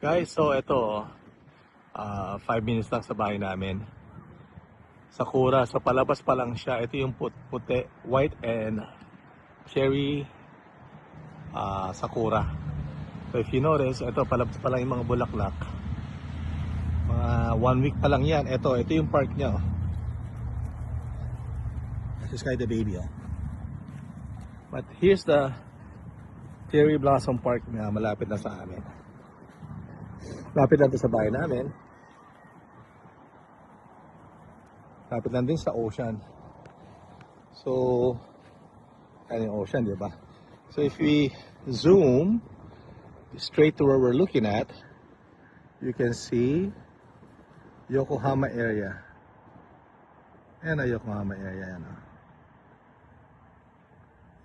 Guys, so ito, 5 minutes lang sa bahay namin. Sakura, so palabas pa lang siya. Ito yung puti, white and cherry sakura. So if you notice, ito palabas pa lang yung mga bulaklak. Mga 1 week pa lang yan. Ito yung park niya. Oh. This is Sky the baby. Oh. But here's the cherry blossom park na malapit na sa amin. Lapit lang to sa bahay namin. Lapit lang din sa ocean. So, ano yung ocean, di ba? So if we zoom straight to where we're looking at, you can see Yokohama area. Ayan na Yokohama area yan. Oh.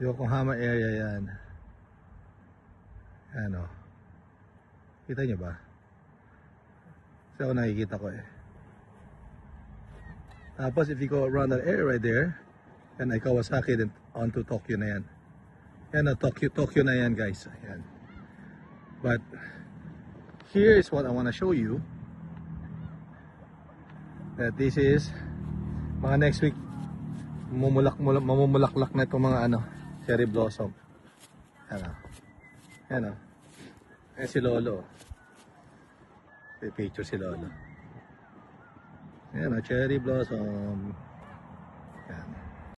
Yokohama area yan. Ayan o. Kita nyo ba? Kasi ako nakikita ko eh. Tapos if you go around that area right there, and ay Kawasaki then onto Tokyo na yan. Yan na Tokyo na yan guys. Ayan. But here is what I want to show you. That this is mga next week mamumulaklak na itong mga cherry blossom. Ano? Ano? Ayan si Lolo. May picture si Lolo. Ayan cherry blossom.